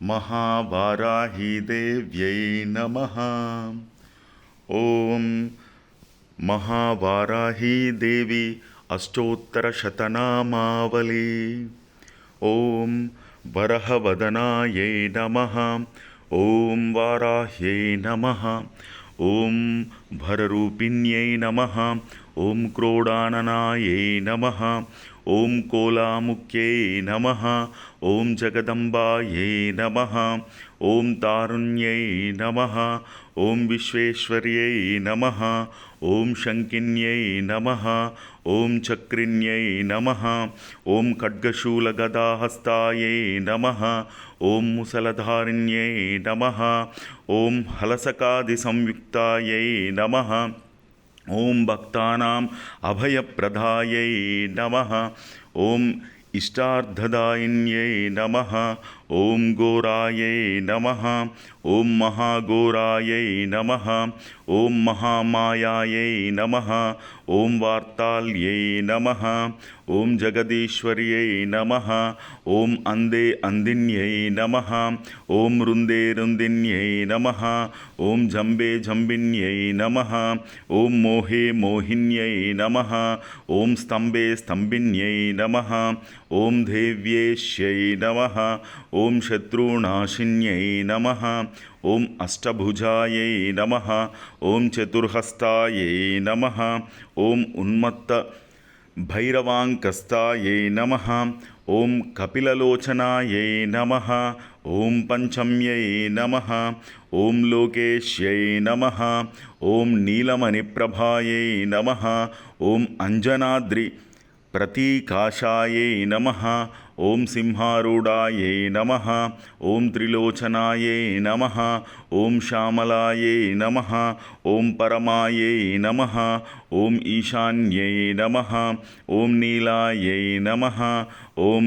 महावाराहीदेव्यै नमः। ॐ महावाराहीदेवी अष्टोत्तरशतनामावली। ॐ वरहवदनायै नमः। ॐ वाराह्यै नमः। ॐ भररूपिण्यै नमः। ॐ क्रोडाननायै नमः। ॐ कोलामुख्यै नमः। ॐ जगदम्बायै नमः। ॐ तारुण्यै नमः। ॐ विश्वेश्वर्यै नमः। ॐ शङ्किन्यै नमः। ॐ चक्रिण्यै नमः। ॐ खड्गशूलगदाहस्तायै नमः। ॐ मुसलधारिण्यै नमः। ॐ हलसकादिसंयुक्तायै नमः। ॐ भक्तानाम् अभयप्रदायै नमः। ॐ इष्टार्थदायिन्यै नमः। ॐ घोरायै नमः। ॐ महाघोरायै नमः। ॐ महामायायै नमः। ॐ वार्ताल्यै नमः। ॐ जगदीश्वर्यै नमः। ॐ अन्धे अन्धिन्यै नमः। ॐ रुन्दे रुन्दिन्यै नमः। ॐ जम्बे जम्बिन्यै नमः। ॐ मोहे मोहिन्यै नमः। ॐ स्तम्भे स्तम्भिन्यै नमः। ॐ देव्येश्यै नमः। ॐ शत्रुनाशिन्यै नमः। ॐ अष्टभुजायै नमः। ॐ चतुर्हस्तायै नमः। ॐ उन्मत्तभैरवाङ्कस्तायै नमः। ॐ कपिललोचनायै नमः। ॐ पञ्चम्यै नमः। ॐ लोकेश्यै नमः। ॐ नीलमणिप्रभायै नमः। ॐ अञ्जनाद्रिप्रतीकाशायै नमः। ॐ सिंहारूढायै नमः। ॐ त्रिलोचनायै नमः। ॐ श्यामलायै नमः। ॐ परमायै नमः। ॐ ईशान्यै नमः। ॐ नीलायै नमः। ॐ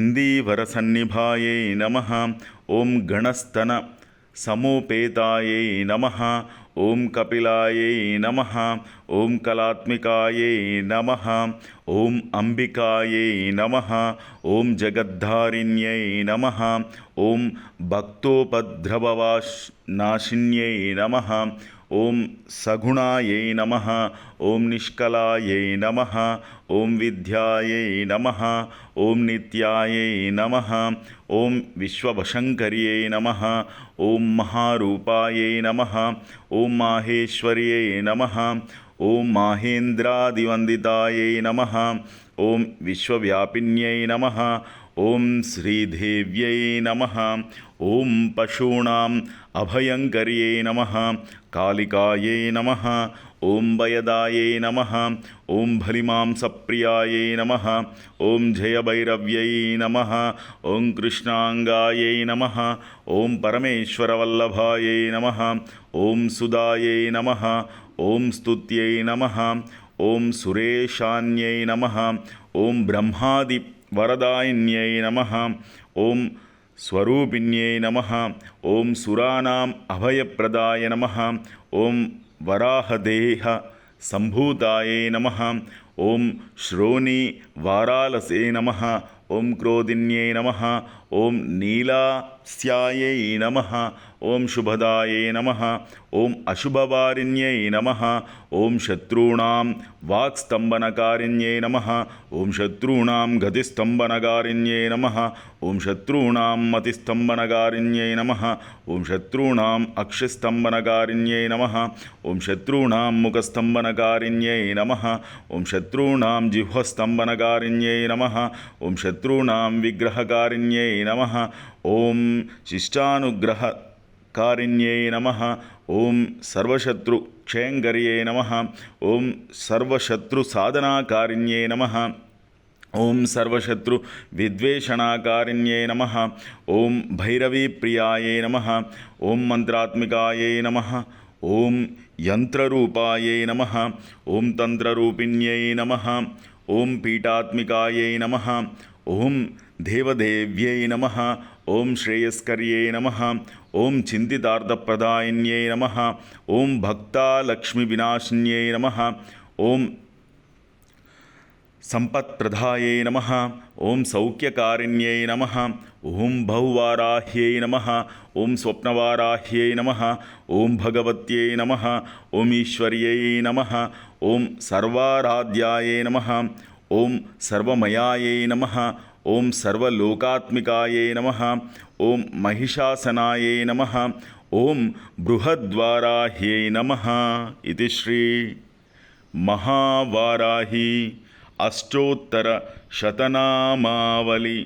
इन्दीवरसन्निभायै नमः। ॐ गणस्तनसमुपेतायै नमः। ॐ कपिलायै नमः। ॐ कलात्मिकायै नमः। ॐ अम्बिकायै नमः। ॐ जगद्धारिण्यै नमः। ॐ भक्तोपद्रवनाशिन्यै नमः। ॐ सगुणायै नमः। ॐ निष्कलायै नमः। ॐ विद्यायै नमः। ॐ नित्यायै नमः। ॐ विश्ववशङ्कर्यै नमः। ॐ महारूपायै नमः। ॐ माहेश्वर्यै नमः। ॐ माहेन्द्रादिवन्दितायै नमः। ॐ विश्वव्यापिन्यै नमः। ॐ श्रीदेव्यै नमः। ॐ पशूनाम् अभयङ्कर्यै नमः। कालिकायै नमः। ॐ भयदायै नमः। ॐ बलिमांसप्रियायै नमः। ॐ जयभैरव्यै नमः। ॐ कृष्णाङ्गायै नमः। ॐ परमेश्वरवल्लभायै नमः। ॐ सुधायै नमः। ॐ स्तुत्यै नमः। ॐ सुरेशान्यै नमः। ॐ ब्रह्मादिवरदायिन्यै नमः। ॐ स्वरूपिण्यै नमः। ॐ सुराणाम् अभयप्रदाय नमः। ॐ वराहदेहसम्भूतायै नमः। ॐ श्रोणीवारालसे नमः। ॐ क्रोधिन्यै नमः। ॐ नीलास्यायै नमः। ॐ शुभदायै नमः। ॐ अशुभवारिण्यै नमः। ॐ शत्रूणां वाक्स्तम्भनकारिण्यै नमः। ॐ शत्रूणां गतिस्तम्भनकारिण्यै नमः। ॐ शत्रूणां मतिस्तम्भनकारिण्यै नमः। ॐ शत्रूणाम् अक्षिस्तम्भनकारिण्यै नमः। ॐ शत्रूणां मुखस्तम्भनकारिण्यै नमः। ॐ शत्रूणां जिह्वस्तम्भनकारिण्यै नमः। ॐ शत्रूणां विग्रहकारिण्यै नमः। ॐ शिष्टानुग्रहकारिण्यै नमः। ॐ सर्वशत्रुक्षयङ्कर्यै नमः। ॐ सर्वशत्रुसाधनाकारिण्यै नमः। ॐ सर्वशत्रुविद्वेषणाकारिण्यै नमः। ॐ भैरवीप्रियायै नमः। ॐ मन्त्रात्मिकायै नमः। ॐ यन्त्ररूपायै नमः। ॐ तन्त्ररूपिण्यै नमः। ॐ पीठात्मिकायै नमः। ॐ देवदेव्यै नमः। ॐ श्रेयस्कर्यै नमः। ॐ चिन्तितार्थप्रदायिन्यै नमः। ॐ भक्तालक्ष्मीविनाशिन्यै नमः। ॐ సంపత్ప్రదాయే నమః. ఓం సౌఖ్యకారిణ్యై నమః. ఓం బహువారాహ్యై నమః. ఓం స్వప్నవారాహ్యై నమః. ఓం భగవత్యై నమః. ఓం ఈశ్వర్యై నమః. ఓం సర్వారాధ్యాయై నమః. ఓం సర్వమయాయై నమః. ఓం సర్వలోకాత్మికాయై నమః. ఓం మహిషాసనాయై నమః. ఓం బృహద్వారాహ్యై నమః. ఇది శ్రీ మహావారాహి అష్టోత్తర శతనామావళి